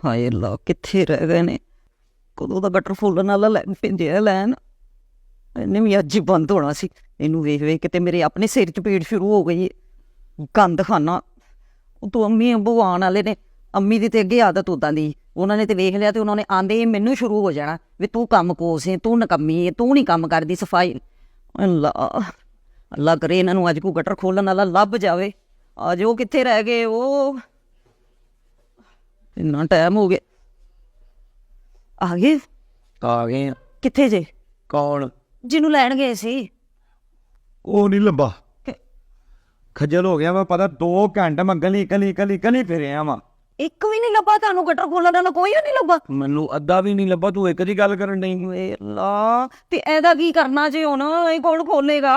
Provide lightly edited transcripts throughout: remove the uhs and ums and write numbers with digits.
ਹਾਏ ਅੱਲਾ, ਕਿੱਥੇ ਰਹਿ ਗਏ ਨੇ? ਕਦੋਂ ਦਾ ਗਟਰ ਫੁੱਲਣ ਵਾਲਾ ਭੇਜਿਆ ਲੈਣ, ਇਹਨੇ ਵੀ ਅੱਜ ਹੀ ਬੰਦ ਹੋਣਾ ਸੀ। ਇਹਨੂੰ ਵੇਖ ਵੇਖ ਕੇ ਤੇ ਮੇਰੇ ਆਪਣੇ ਸਿਰ 'ਚ ਪੀੜ ਸ਼ੁਰੂ ਹੋ ਗਈ ਹੈ। ਗੰਦ ਖਾਨਾ ਤੂੰ ਅੰਮੀ ਅੰਬੂ ਆਉਣ ਵਾਲੇ ਨੇ। ਅੰਮੀ ਦੀ ਤੇ ਅੱਗੇ ਆਦਤ ਉੱਦਾਂ ਦੀ, ਉਹਨਾਂ ਨੇ ਤੇ ਵੇਖ ਲਿਆ ਤੇ ਉਹਨਾਂ ਨੇ ਆਂਦੇ ਹੀ ਮੈਨੂੰ ਸ਼ੁਰੂ ਹੋ ਜਾਣਾ ਵੀ ਤੂੰ ਕੰਮ ਕੋਸ ਹੈ, ਤੂੰ ਨਕੰਮੀ ਹੈ, ਤੂੰ ਨਹੀਂ ਕੰਮ ਕਰਦੀ ਸਫਾਈ। ਅੱਲਾ ਅੱਲਾ ਕਰੇ ਇਹਨਾਂ ਨੂੰ ਅੱਜ ਕੋਈ ਗਟਰ ਖੋਲ੍ਹਣ ਵਾਲਾ ਲੱਭ ਜਾਵੇ। ਅੱਜ ਉਹ ਕਿੱਥੇ ਰਹਿ ਗਏ? ਉਹ ਇੰਨਾ ਟਾਈਮ ਹੋ ਗਿਆ। ਆ ਗਏ? ਆ ਗਏ ਆ। ਕਿੱਥੇ ਜੇ? ਕੌਣ? ਜਿਹਨੂੰ ਲੈਣ ਗਏ ਸੀ। ਉਹ ਨਹੀਂ ਲੱਭਾ, ਖੱਜਲ ਹੋ ਗਿਆ ਵਾ। ਪਤਾ 2 ਘੰਟੇ ਮੈਂ ਗਲੀ ਫਿਰਿਆ ਵਾ, ਇੱਕ ਵੀ ਨਹੀਂ ਲੱਭਾ ਤੁਹਾਨੂੰ? ਗਟਰ ਖੋਲ੍ਹਣ ਵਾਲਾ ਕੋਈ ਨਹੀਂ ਲੱਭਾ? ਮੈਨੂੰ ਅੱਧਾ ਵੀ ਨਹੀਂ ਲੱਭਾ। ਤੂੰ ਇੱਕ ਦੀ ਗੱਲ ਕਰਨ ਡਈ। ਵੇ ਅੱਲਾ, ਤੇ ਇਹਦਾ ਕੀ ਕਰਨਾ ਜੇ ਹੁਣ? ਇਹ ਕੌਣ ਖੋਲੇਗਾ?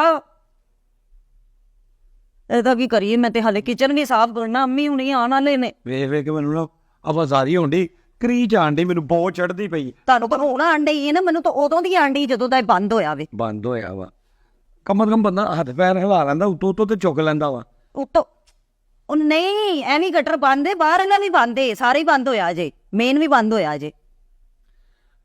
ਇਹਦਾ ਕੀ ਕਰੀਏ? ਮੈਂ ਤੇ ਹਾਲੇ ਕਿਚਨ ਵੀ ਸਾਫ਼ ਕਰਨਾ, ਅੰਮੀ ਹੁਣੀ ਆਉਣ ਵਾਲੇ ਨੇ। ਵੇਖ ਵੇਖ ਕੇ ਮੈਨੂੰ ਨਾ ਆਵਾਜ਼ਾਰੀ ਹੁੰਦੀ, ਕਰੀ ਜਾਣ ਡਈ, ਮੈਨੂੰ ਬਹੁਤ ਚੜ੍ਹਦੀ ਪਈ। ਤੁਹਾਨੂੰ ਪਰ ਹੁਣ ਆਣ ਡਈ ਹੈ ਨਾ, ਮੈਨੂੰ ਤਾਂ ਉਦੋਂ ਦੀ ਆਣ ਡਈ ਜਦੋਂ ਦਾ ਇਹ ਬੰਦ ਹੋਇਆ ਵੇ। ਬੰਦ ਹੋਇਆ ਵਾ, ਕਮ ਅਜ਼ ਕਮ ਬੰਦਾ ਹੱਥ ਪੈਰ ਹਿਲਾ ਲੈਂਦਾ, ਉੱਤੋਂ ਤੇ ਚੁੱਕ ਲੈਂਦਾ ਵਾ। ਉੱਤੋਂ ਉਹ ਨਹੀਂ, ਐਵੇਂ ਗਟਰ ਬੰਦ ਏ, ਬਾਹਰ ਇਹਨਾਂ ਵੀ ਬੰਦ ਏ, ਸਾਰੇ ਹੀ ਬੰਦ ਹੋਇਆ ਜੇ, ਮੇਨ ਵੀ ਬੰਦ ਹੋਇਆ ਜੇ।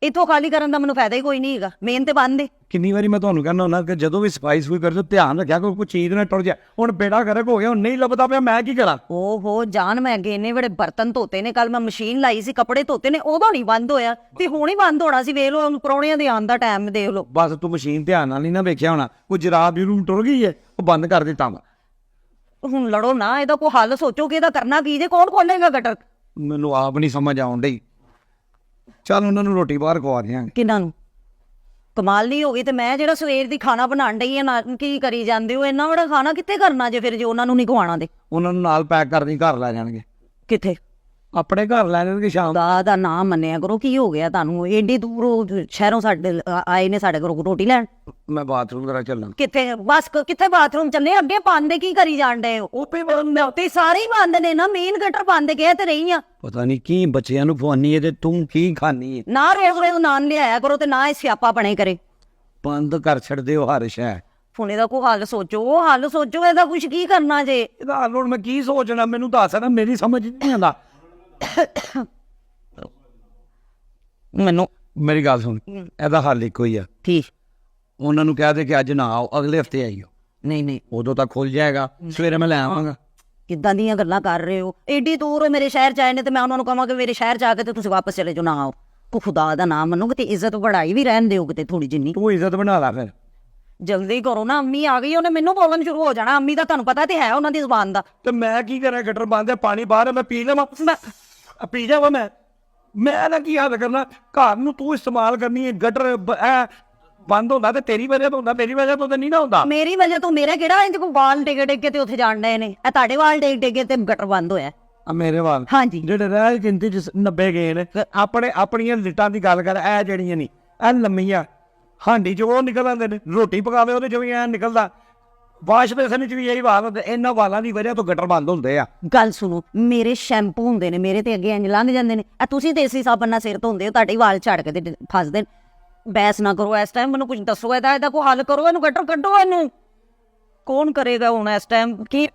ਇੱਥੋਂ ਖਾਲੀ ਕਰਨ ਦਾ ਮੈਨੂੰ ਫਾਇਦਾ ਹੀ ਕੋਈ ਨਹੀਂ ਹੈਗਾ, ਮੇਨ ਤੇ ਬੰਦ ਏ। ਕਿੰਨੀ ਵਾਰੀ ਮੈਂ ਤੁਹਾਨੂੰ ਕਹਿੰਦਾ ਹੁੰਦਾ ਕਿ ਜਦੋਂ ਵੀ ਸਫਾਈ ਸਫੂਈ ਕਰਦੇ ਧਿਆਨ ਰੱਖਿਆ ਕੋਈ ਚੀਜ਼ ਨਾ ਟੁੱਟ ਜਾ। ਹੁਣ ਬੇੜਾ ਗਰਕ ਹੋ ਗਿਆ, ਹੁਣ ਨਹੀਂ ਲੱਭਦਾ ਪਿਆ, ਮੈਂ ਕੀ ਕਰਾਂ? ਓਹੋ ਜਾਨ, ਮੈਂ ਅੱਗੇ ਇੰਨੇ ਬੜੇ ਬਰਤਨ ਧੋਤੇ ਨੇ, ਕੱਲ ਮੈਂ ਮਸ਼ੀਨ ਲਾਈ ਸੀ, ਕੱਪੜੇ ਧੋਤੇ ਨੇ, ਉਦੋਂ ਨਹੀਂ ਬੰਦ ਹੋਇਆ ਤੇ ਹੁਣ ਹੀ ਬੰਦ ਹੋਣਾ ਸੀ। ਵੇਖ ਲਓ ਪ੍ਰਾਹੁਣਿਆਂ ਦੇ ਆਉਣ ਦਾ ਟਾਈਮ ਦੇਖ ਲਓ। ਬਸ ਤੂੰ ਮਸ਼ੀਨ ਧਿਆਨ ਨਾਲ ਨਹੀਂ ਨਾ ਵੇਖਿਆ ਹੋਣਾ, ਕੋਈ ਜਰਾਬ ਦੀ ਰੂਮ ਟੁੱਟ ਗਈ ਹੈ, ਉਹ ਬੰਦ ਕਰ ਦਿੱਤਾ ਵਾ। ਹੁਣ ਲੜੋ ਨਾ, ਇਹਦਾ ਕੋਈ ਹੱਲ ਸੋਚੋ ਕਿ ਇਹਦਾ ਕਰਨਾ ਕੀ ਜੇ? ਕੌਣ ਖੋਲੇਗਾ ਗਟਰ? ਮੈਨੂੰ ਆਪ ਨਹੀਂ ਸਮਝ ਆਉਣ ਡਈ। ਚੱਲ ਉਹਨਾਂ ਨੂੰ ਰੋਟੀ ਬਾਹਰ ਖਵਾ ਦਿਆਂਗੇ। ਕਿਹਨਾਂ ਨੂੰ? ਕਮਾਲ ਨਹੀਂ ਹੋ ਗਈ? ਤੇ ਮੈਂ ਜਿਹੜਾ ਸਵੇਰ ਦੀ ਖਾਣਾ ਬਣਾਉਣ ਡਈ ਆ, ਕੀ ਕਰੀ ਜਾਂਦੇ ਹੋ? ਇੰਨਾ ਬੜਾ ਖਾਣਾ ਕਿੱਥੇ ਕਰਨਾ ਜੇ ਫਿਰ, ਜੇ ਉਹਨਾਂ ਨੂੰ ਨਹੀਂ ਖਵਾਉਣਾ? ਦੇ ਉਹਨਾਂ ਨੂੰ ਨਾਲ ਪੈਕ ਕਰਨੀ, ਘਰ ਲੈ ਜਾਣਗੇ। ਕਿੱਥੇ? ਆਪਣੇ ਘਰ ਲੈ ਜਾਣਗੇ ਸ਼ਾਮ। ਦਾ ਨਾਮ ਮੰਨਿਆ ਕਰੋ। ਕੀ ਹੋ ਗਿਆ ਤੁਹਾਨੂੰ? ਏਡੀ ਦੂਰੋਂ ਸ਼ਹਿਰੋਂ ਸਾਡੇ ਆਏ ਨੇ ਸਾਡੇ ਘਰੋਂ ਰੋਟੀ ਲੈਣ। ਮੈਂ ਬਾਥਰੂਮ ਕਰਾ ਚੱਲਾਂ। ਕਿੱਥੇ? ਬਸ ਕਿੱਥੇ ਬਾਥਰੂਮ ਚੱਲੇ? ਅੱਗੇ ਬੰਦ ਕੀ ਕਰੀ ਜਾਣ ਡਏ ਹੋ? ਤੇ ਸਾਰੇ ਹੀ ਬੰਦ ਨੇ ਨਾ, ਮੇਨ ਗਟਰ ਬੰਦ ਕਹਿ ਤੇ ਰਹੀ ਆ। ਪਤਾ ਨਹੀਂ ਕੀ ਬੱਚਿਆਂ ਨੂੰ ਖਵਾਨੀ ਹੈ ਤੇ ਤੂੰ ਕੀ ਖਾਨੀ ਹੈ। ਨਾ ਰੋਜ਼ ਨਾਨ ਲਿਆਇਆ ਕਰੋ ਤੇ ਨਾ ਇਹ ਸਿਆਪਾ ਬਣੇ ਕਰੇ। ਬੰਦ ਕਰ ਛੱਡਦੇ ਹੋ ਹਰ ਸ਼ੈ। ਹੁਣ ਇਹਦਾ ਕੋਈ ਹੱਲ ਸੋਚੋ, ਉਹ ਹੱਲ ਸੋਚੋ। ਇਹਦਾ ਕੁਛ ਕੀ ਕਰਨਾ ਜੇ? ਇਹਦਾ ਹੱਲ ਹੁਣ ਮੈਂ ਕੀ ਸੋਚਣਾ? ਮੈਨੂੰ ਦੱਸ ਨਾ, ਮੇਰੀ ਸਮਝ ਨਹੀਂ ਆਉਂਦਾ। ਮੈਨੂੰ ਮੇਰੀ ਗੱਲ ਸੁਣ, ਇਹਦਾ ਹੱਲ ਇੱਕੋ ਹੀ ਆ। ਠੀਕ, ਉਹਨਾਂ ਨੂੰ ਕਹਿ ਦੇ ਕਿ ਅੱਜ ਨਾ ਆਓ, ਅਗਲੇ ਹਫਤੇ ਆਈਓ। ਨਹੀਂ ਉਦੋਂ ਤੱਕ ਖੁੱਲ ਜਾਏਗਾ, ਸਵੇਰੇ ਮੈਂ ਲੈ ਆਵਾਂਗਾ। ਕਿੱਦਾਂ ਦੀਆਂ ਗੱਲਾਂ ਕਰ ਰਹੇ ਹੋ? ਏਡੀ ਦੂਰ ਮੇਰੇ ਸ਼ਹਿਰ ਚ ਆਏ ਨੇ ਤੇ ਮੈਂ ਉਹਨਾਂ ਨੂੰ ਕਹਾਂ ਕਿ ਮੇਰੇ ਸ਼ਹਿਰ ਚ ਆ ਕੇ ਤੇ ਤੁਸੀਂ ਵਾਪਸ ਚਲੇ ਜਾਓ, ਨਾ ਆਓ। ਕੋ ਖੁਦਾ ਦਾ ਨਾਮ ਮੰਨੋ, ਕਿਤੇ ਇੱਜ਼ਤ बढ़ाई ਵੀ ਰਹਿਣ ਦਿਓ ਕਿਤੇ ਥੋੜੀ ਜਿੰਨੀ। ਤੂੰ ਇੱਜ਼ਤ ਬਣਾ ਲੈ ਫਿਰ। ਜਲਦੀ ਕਰੋ ਨਾ, ਅੰਮੀ ਆ ਗਈ, ਉਹਨੇ ਮੈਨੂੰ ਬੋਲਣ ਸ਼ੁਰੂ ਹੋ ਜਾਣਾ। ਅੰਮੀ ਦਾ ਤੁਹਾਨੂੰ ਪਤਾ ਤੇ ਹੈ ਉਹਨਾਂ ਦੀ ਜ਼ੁਬਾਨ ਦਾ। ਤੇ ਮੈਂ ਕੀ ਕਰਾਂ? ਗਟਰ ਬੰਦ ਹੈ, ਪਾਣੀ ਬਾਹਰ ਹੈ, ਮੈਂ ਪੀ ਲਵਾਂ? ਪੀ ਜਾਵਾਂ ਮੈਂ ਨਾ ਕੀ ਹੱਲ ਕਰਨਾ? ਘਰ ਨੂੰ ਤੂੰ ਇਸਤੇਮਾਲ ਕਰਨੀ ਹੈ, ਗਟਰ ਬੰਦ ਹੁੰਦਾ ਤੇ ਤੇਰੀ ਵਜ੍ਹਾ ਤੋਂ ਹੁੰਦਾ, ਮੇਰੀ ਵਜ੍ਹਾ ਤੋਂ ਤਾਂ ਨਹੀਂ ਨਾ ਹੁੰਦਾ। ਮੇਰੀ ਵਜ੍ਹਾ ਤੋਂ? ਮੇਰਾ ਕਿਹੜਾ ਇੰਜ ਕੋਈ ਵਾਲ ਡਿੱਗ ਕੇ ਤੇ ਉੱਥੇ ਜਾਣ ਡਏ ਨੇ? ਇਹ ਤੁਹਾਡੇ ਵਾਲ ਡਿੱਗ ਤੇ ਗਟਰ ਬੰਦ ਹੋਇਆ। ਮੇਰੇ ਵਾਲ? ਹਾਂਜੀ। ਜਿਹੜੇ ਰਹਿ ਗਿਣਤੀ ਚ 90 ਗਏ ਨੇ। ਆਪਣੀਆਂ ਲਿਟਾਂ ਦੀ ਗੱਲ ਕਰ, ਇਹ ਜਿਹੜੀਆਂ ਨਹੀਂ ਇਹ ਲੰਮੀਆਂ ਹਾਂਡੀ ਚ ਉਹ ਨਿਕਲ ਆਉਂਦੇ ਨੇ, ਰੋਟੀ ਪਕਾਵੇ ਉਹਦੇ ਚ ਵੀ ਐ ਨਿਕਲਦਾ, ਵਾਸ਼ ਬੇਸਨ ਚ ਵੀ ਇਹੀ ਵਾਲ ਹੁੰਦੇ। ਇਹਨਾਂ ਵਾਲਾਂ ਦੀ ਵਜ੍ਹਾ ਤੋਂ ਗਟਰ ਬੰਦ ਹੁੰਦੇ ਆ। ਗੱਲ ਸੁਣੋ, ਮੇਰੇ ਸ਼ੈਂਪੂ ਹੁੰਦੇ ਨੇ, ਮੇਰੇ ਤੇ ਅੱਗੇ ਇੰਜ ਲੰਘ ਜਾਂਦੇ ਨੇ। ਤੁਸੀਂ ਦੇਸੀ ਸਾਬਣ ਨਾਲ ਸਿਰ ਧੋਂਦੇ ਹੋ, ਤੁਹਾਡੇ ਵਾਲ ਝੜ ਕੇ ਤੇ ਫਸਦੇ ਨੇ। ਬਹਿਸ ਨਾ ਕਰੋ ਇਸ ਟਾਈਮ, ਮੈਨੂੰ ਕੁਝ ਦੱਸੋ ਇਹਦਾ ਕੋਈ ਹੱਲ ਕਰੋ। ਇਹਨੂੰ ਗਟਰ ਕੱਢੋ, ਇਹਨੂੰ ਕੌਣ ਕਰੇਗਾ ਹੁਣ ਇਸ ਟਾਈਮ? ਕੀ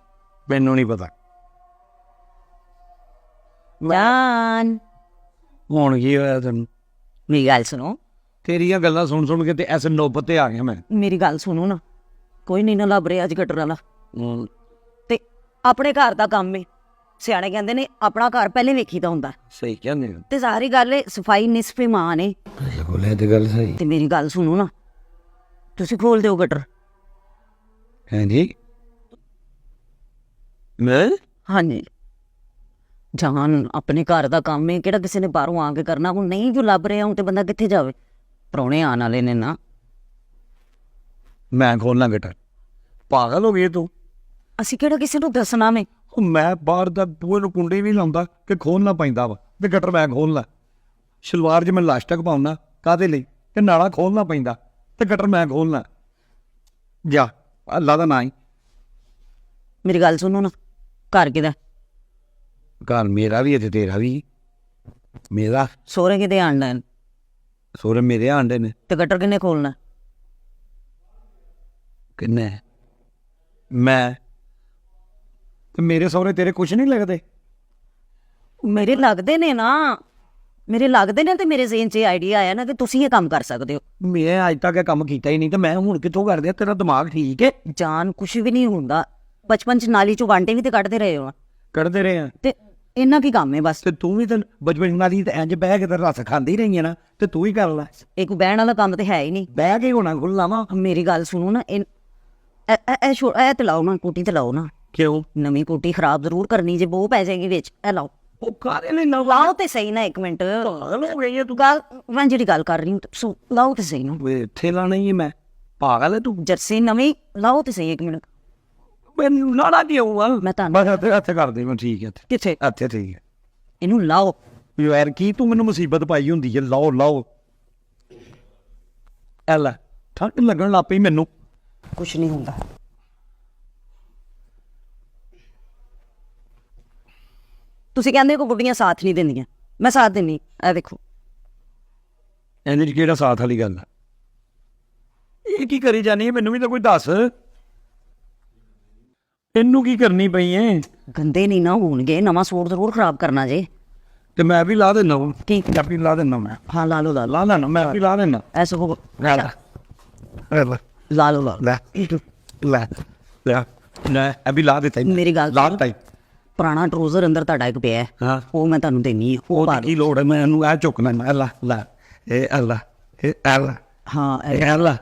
ਮੈਨੂੰ ਨਹੀਂ ਪਤਾ ਜਾਨ। ਹੁਣ ਕੀ ਹੋਇਆ ਤੈਨੂੰ? ਮੇਰੀ ਗੱਲ ਸੁਣੋ, ਤੇਰੀਆਂ ਗੱਲਾਂ ਸੁਣ ਕੇ ਤੇ ਐਸੇ ਨੌਬਤ ਤੇ ਆ ਗਿਆ ਮੈਂ। ਮੇਰੀ ਗੱਲ ਸੁਣੋ ਨਾ, ਕੋਈ ਨਹੀਂ ਨਾ ਲੱਭ ਰਿਹਾ ਅੱਜ ਗਟਰ ਵਾਲਾ। ਤੇ ਆਪਣੇ ਘਰ ਦਾ ਕੰਮ ਏ, ਸਿਆਣੇ ਕਹਿੰਦੇ ਨੇ ਆਪਣਾ ਘਰ ਪਹਿਲੇ ਵੇਖੀਦਾ ਹੁੰਦਾ। ਸਹੀ ਕਹਿੰਦੇ ਹੋ। ਤੇ ਸਾਰੀ ਗੱਲ ਏ ਸਫਾਈ ਨਿਸਫੇ ਮਾਨ ਏ। ਬੋਲੇ ਤੇ ਗੱਲ ਸਹੀ। ਤੇ ਮੇਰੀ ਗੱਲ ਸੁਣੋ ਨਾ, ਤੁਸੀਂ ਖੋਲ ਦਿਓ ਗਟਰ। ਹਾਂਜੀ ਮੈਂ? ਹਾਂਜੀ ਜਾਨ, ਆਪਣੇ ਘਰ ਦਾ ਕੰਮ ਏ, ਕਿਹੜਾ ਕਿਸੇ ਨੇ ਬਾਹਰੋਂ ਆ ਕੇ ਕਰਨਾ? ਹੁਣ ਨਹੀਂ ਜੋ ਲੱਭ ਰਿਹਾ ਹੁਣ ਤੇ ਬੰਦਾ ਕਿੱਥੇ ਜਾਵੇ? ਪ੍ਰਾਹੁਣੇ ਆਉਣ ਵਾਲੇ ਨੇ ਨਾ। ਮੈਂ ਖੋਲਣਾ ਗਟਰ? ਪਾਗਲ ਹੋ ਗਈ ਤੂੰ? ਅਸੀਂ ਕਿਹੜਾ ਕਿਸੇ ਨੂੰ ਦੱਸਣਾ ਵੇ? ਮੈਂ ਬਾਹਰ ਦਾ ਬੂਹੇ ਨੂੰ ਕੁੰਡੀ ਵੀ ਲਾਉਂਦਾ ਕਿ ਖੋਲਣਾ ਪੈਂਦਾ ਵਾ, ਤੇ ਗਟਰ ਮੈਂ ਖੋਲਣਾ। ਸ਼ਲਵਾਰ 'ਚ ਮੈਂ ਲਾਸਟਿਕ ਪਾਉਣਾ ਕਾਹਦੇ ਲਈ? ਕਿ ਨਾਲਾ ਖੋਲਣਾ ਪੈਂਦਾ, ਤੇ ਗਟਰ ਮੈਂ ਖੋਲਣਾ। ਜਾ ਅੱਲਾ ਦਾ ਨਾਂ ਹੀ। ਮੇਰੀ ਗੱਲ ਸੁਣੋ ਨਾ, ਘਰ ਕਿਹਦਾ? ਘਰ ਮੇਰਾ ਵੀ ਹੈ ਤੇ ਤੇਰਾ ਵੀ। ਮੇਰਾ? ਸੋਹਰੇ ਕਿਤੇ ਆਣ ਲੈਣ? ਸੋਹਰੇ ਮੇਰੇ ਆਂਡੇ ਨੇ। ਤੇ ਗਟਰ ਕਿੰਨੇ ਖੋਲਣਾ? ਕਿੰਨੇ? ਮੈਂ। ਤੇ ਮੇਰੇ ਸਹੁਰੇ ਤੇਰੇ ਕੁਛ ਨਹੀਂ ਲੱਗਦੇ? ਮੇਰੇ ਲੱਗਦੇ ਨੇ ਨਾ। ਮੇਰੇ ਲੱਗਦੇ ਨੇ ਤੇ ਮੇਰੇ ਜ਼ੇਨ 'ਚ ਆਈਡੀਆ ਆਇਆ ਨਾ ਕਿ ਤੁਸੀਂ ਇਹ ਕੰਮ ਕਰ ਸਕਦੇ ਹੋ। ਮੈਂ ਅੱਜ ਤੱਕ ਇਹ ਕੰਮ ਕੀਤਾ ਹੀ ਨਹੀਂ ਤੇ ਮੈਂ ਹੁਣ ਕਿੱਥੋਂ ਕਰ ਦਿਆਂ? ਤੇਰਾ ਦਿਮਾਗ ਠੀਕ ਹੈ? ਜਾਨ ਕੁਛ ਵੀ ਨਹੀਂ ਹੁੰਦਾ। ਬਚਪਨ 'ਚ ਨਾਲੀ 'ਚੋਂ ਵਾਂਟੇ ਵੀ ਤੇ ਕੱਢਦੇ ਰਹੇ ਹੋ ਕਰਦੇ ਰਹੇ ਆ ਤੇ ਇਹਨਾਂ ਕੀ ਕੰਮ ਹੈ ਬਸ। ਤੇ ਤੂੰ ਵੀ ਤਾਂ ਬਚਪਨ ਨਾਲ ਤੇ ਇੰਜ ਬਹਿ ਕੇ ਤੇ ਰਸ ਖਾਂਦੀ ਰਹੀ ਹੈ ਨਾ, ਤੇ ਤੂੰ ਹੀ ਕਰ ਲੈ। ਇਹ ਕੋਈ ਬਹਿਣ ਵਾਲਾ ਕੰਮ ਤੇ ਹੈ ਹੀ ਨਹੀਂ। ਬਹਿ ਕੇ ਹੋਣਾ ਖੁੱਲ੍ਹਾ ਵਾ। ਮੇਰੀ ਗੱਲ ਸੁਣੋ ਨਾ, ਇਹ ਤੇ ਲਾਓ ਨਾ, ਟੂਟੀ ਤੇ ਲਾਓ ਨਾ। ਕਿਉਂ? ਨਵੀਂ ਟੂਟੀ ਖਰਾਬ ਜ਼ਰੂਰ ਕਰਨੀ ਜੇ ਬੋ ਪੈ ਜਾਏਗੀ ਵਿੱਚ। ਇਹ ਲਾਓ। ਉਹ ਕਾਹਦੇ ਲਈ ਨਾ ਲਾਓ ਤੇ ਸਹੀ ਨਾ, ਇੱਕ ਮਿੰਟ। ਪਾਗਲ ਹੋ ਗਈ ਹੈ ਤੂੰ? ਗੱਲ ਮੈਂ ਜਿਹੜੀ ਗੱਲ ਕਰ ਰਹੀ ਹਾਂ ਲਾਓ ਤੇ ਸਹੀ ਨਾ। ਵੇ ਇੱਥੇ ਲਾਣਾ ਹੀ ਹੈ ਮੈਂ? ਪਾਗਲ ਹੈ ਤੂੰ? ਜਰਸੀ ਨਵੀਂ ਲਾਓ ਤੇ ਸਹੀ, ਇੱਕ ਮਿੰਟ। ਮੈਨੂੰ ਲਾਣਾ ਨਹੀਂ ਆਊਗਾ। ਮੈਂ ਤੁਹਾਨੂੰ ਬਸ ਇੱਥੇ ਕਰ ਦੇ। ਮੈਂ ਠੀਕ ਹੈ ਕਿੱਥੇ? ਇੱਥੇ ਠੀਕ ਹੈ। ਇਹਨੂੰ ਲਾਓ। ਯਾਰ ਕੀ ਤੂੰ ਮੈਨੂੰ ਮੁਸੀਬਤ ਪਾਈ ਹੁੰਦੀ ਹੈ? ਲਾਓ ਲਾਓ। ਐ ਲੈ ਠੰਡ ਲੱਗਣ ਲੱਗ ਪਈ ਮੈਨੂੰ। ਕੁਛ ਨਹੀਂ ਹੁੰਦਾ। ਤੁਸੀਂ ਕਹਿੰਦੇ ਹੋ ਗੁੱਡੀਆਂ ਸਾਥ ਨਹੀਂ ਦਿੰਦੀਆਂ, ਮੈਂ ਸਾਥ ਦਿੰਦੀ। ਇਹ ਦੇਖੋ। ਇਹਦੇ 'ਚ ਕਿਹੜਾ ਸਾਥ ਵਾਲੀ ਗੱਲ ਆ? ਇਹ ਕੀ ਕਰੀ ਜਾਨੀ ਹੈ? ਮੈਨੂੰ ਵੀ ਤਾਂ ਕੋਈ ਦੱਸ। ਇਹਨੂੰ ਕੀ ਕਰਨੀ ਪਈ ਹੈ? ਗੰਦੇ ਨਹੀਂ ਨਾ ਹੋਣਗੇ, ਨਵਾਂ ਸੂਟ ਜ਼ਰੂਰ ਖਰਾਬ ਕਰਨਾ ਜੇ। ਤੇ ਮੈਂ ਵੀ ਲਾ ਦੇਣਾ ਵਾ। ਕੀ? ਚਾਬੀ ਲਾ ਦੇਣਾ ਮੈਂ। ਹਾਂ ਲਾ ਲਓ ਲਾ ਲਓ। ਲਾ ਲੈਣਾ ਮੈਂ ਵੀ ਲਾ ਦੇਣਾ। ਐਸਾ ਹੋ ਲੈ ਲੈ ਲੈ ਲਾ ਲਓ ਲਾ ਲਓ। ਲੈ ਲੈ ਲੈ ਲੈ ਅਭੀ ਲਾ ਦਿੱਤਾ ਈ। ਮੇਰੀ ਗੱਲ ਲਾ ਸੁਣੋ। ਦਿੱਤਾ ਈ। ਪੁਰਾਣਾ ਟਰੂਜ਼ਰ ਅੰਦਰ ਤੁਹਾਡਾ ਇੱਕ ਪਿਆ ਹੈ, ਹਾਂ ਉਹ ਮੈਂ ਤੁਹਾਨੂੰ ਦੇਣੀ ਹੈ। ਉਹ ਉਹ ਪਾ ਦੀ ਦਿਓ। ਕੀ ਲੋੜ ਹੈ? ਮੈਂ ਇਹਨੂੰ ਇਹ ਚੁੱਕਣਾ ਮੈਂ। ਲੈ ਲੈ ਇਹ ਅੱਲਾ ਇਹ ਅੱਲਾ ਹਾਂ ਇਹ ਅੱਲਾ।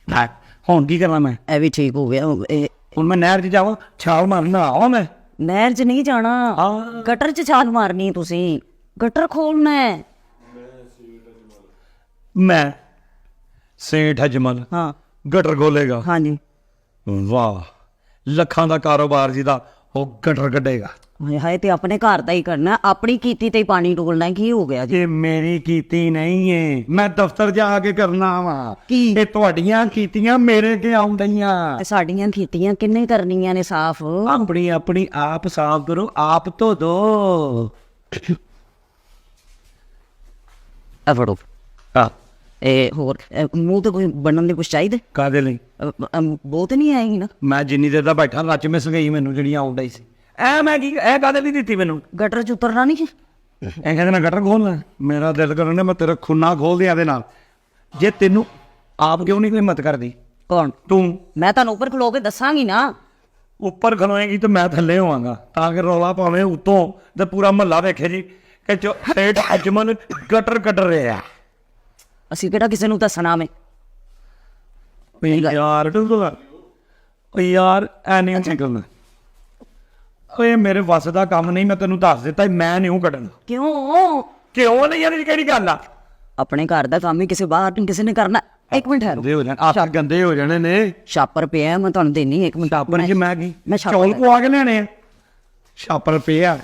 ਲੈ ਹੁਣ ਕੀ ਕਰਨਾ ਮੈਂ? ਇਹ ਵੀ ਠੀਕ ਹੋ ਗਿਆ। ਇਹ ਹੁਣ ਮੈਂ ਨਹਿਰ 'ਚ ਜਾਵਾਂ ਛਾਲ ਮਾਰਨਾ ਆਵਾਂ ਮੈਂ? ਨਹਿਰ 'ਚ ਨਹੀਂ ਜਾਣਾ, ਹਾਂ। ਗਟਰ 'ਚ ਛਾਲ ਮਾਰਨੀ। ਤੁਸੀਂ ਗਟਰ ਖੋਲਣਾ ਹੈ। ਮੈਂ ਸੇਠ ਅਜਮਲ ਹਾਂ ਗਟਰ ਖੋਲੇਗਾ? ਹਾਂਜੀ। ਵਾਹ, ਲੱਖਾਂ ਦਾ ਕਾਰੋਬਾਰ ਜਿਹਦਾ ਉਹ ਗਟਰ ਕੱਢੇਗਾ। ਹਾਏ ਹਾਏ, ਤੇ ਆਪਣੇ ਘਰ ਦਾ ਹੀ ਕਰਨਾ, ਆਪਣੀ ਕੀਤੀ ਤੇ ਹੀ ਪਾਣੀ ਡੋਲਣਾ। ਕੀ ਹੋ ਗਿਆ ਜੀ? ਇਹ ਮੇਰੀ ਕੀਤੀ ਨਹੀਂ ਏ, ਮੈਂ ਦਫ਼ਤਰ ਜਾ ਕੇ ਕਰਨਾ ਵਾ। ਕੀ? ਇਹ ਤੁਹਾਡੀਆਂ ਕੀਤੀਆਂ ਮੇਰੇ ਕੇ ਆਉਂਦੀਆਂ। ਤੇ ਸਾਡੀਆਂ ਕੀਤੀਆਂ ਕਿੰਨੇ ਕਰਨੀਆਂ ਨੇ ਸਾਫ਼? ਆਪਣੀ ਆਪਣੀ ਆਪ ਸਾਫ਼ ਕਰੋ, ਆਪ ਧੋ ਦੋ। ਆ ਫੜੋ। ਹਾਂ ਇਹ ਹੋਰ ਮੂੰਹ ਤੇ ਕੋਈ ਬਣਨ ਦੇ ਕੁਛ ਚਾਹੀਦੇ? ਕਾਦੇ ਲਈ? ਬਹੁਤ ਨਹੀਂ ਆਏਗੀ ਨਾ। ਮੈਂ ਜਿੰਨੀ ਦੇਰ ਦਾ ਬੈਠਾ ਰੱਚ ਮਿਸ ਗਈ ਮੈਨੂੰ ਜਿਹੜੀਆਂ ਆਉਣ ਡਈ ਸੀ। ਐ ਮੈਂ ਕੀ ਇਹ ਕਾਦੇ ਲਈ ਦਿੱਤੀ ਮੈਨੂੰ? ਗਟਰ 'ਚ ਉਤਰਨਾ ਨਹੀਂ। ਇਹ ਕਹਿੰਦੇ ਨਾ ਗਟਰ ਖੋਲਣਾ। ਮੇਰਾ ਦਿਲ ਕਰਨ ਮੈਂ ਤੇਰਾ ਖੁੰਨਾ ਖੋਲ ਦਿਆਂ ਇਹਦੇ ਨਾਲ। ਜੇ ਤੈਨੂੰ ਆਪ ਕਿਉਂ ਨਹੀਂ ਹਿੰਮਤ ਕਰਦੀ? ਕੌਣ? ਤੂੰ। ਮੈਂ ਤੁਹਾਨੂੰ ਉੱਪਰ ਖਲੋ ਕੇ ਦੱਸਾਂਗੀ ਨਾ। ਉੱਪਰ ਖਲੋਏਗੀ ਤੇ ਮੈਂ ਥੱਲੇ ਹੋਵਾਂਗਾ, ਤਾਂ ਕਿ ਰੌਲਾ ਪਾਵੇਂ ਉੱਤੋਂ ਤੇ ਪੂਰਾ ਮਹੱਲਾ ਵੇਖੇ ਜੀ ਕਿ ਜੋ ਸੇਠ ਅਜਮਲ ਗਟਰ ਕੱਢ ਰਿਹਾ। ਅਸੀਂ ਕਿਹੜਾ ਕਿਸੇ ਨੂੰ ਦੱਸਣਾ ਵੇ? ਯਾਰ ਯਾਰ ਐ ਨਹੀਂ ਨਿਕਲਣਾ। ਓਏ ਮੇਰੇ ਵੱਸ ਦਾ ਕੰਮ ਨਹੀਂ, ਮੈਂ ਤੈਨੂੰ ਦੱਸ ਦਿੱਤਾ ਮੈਂ ਨਹੀਂ ਕੱਢਣਾ। ਕਿਉਂ? ਕਿਉਂ ਨਹੀਂ? ਯਾਰ ਇਹ ਕਿਹੜੀ ਗੱਲ ਆ? ਆਪਣੇ ਘਰ ਦਾ ਕੰਮ ਹੀ ਕਿਸੇ ਬਾਹਰ ਨਹੀਂ ਕਿਸੇ ਨੇ ਕਰਨਾ। ਇੱਕ ਮਿੰਟ ਠਹਿਰੋ। ਗੰਦੇ ਹੋ ਜਾਣ, ਆਪ ਗੰਦੇ ਹੋ ਜਾਣੇ ਨੇ। ਛਾਪਰ ਪਿਆ, ਮੈਂ ਤੁਹਾਨੂੰ ਦੇਣੀ। ਇੱਕ ਮਿੰਟ। ਛਾਪਰ 'ਚ ਮੈਂ ਕੀ ਮੈਂ ਚੌਲ ਪਵਾ ਕੇ ਲੈਣੇ ਆ? ਛਾਪਰ ਪਿਆ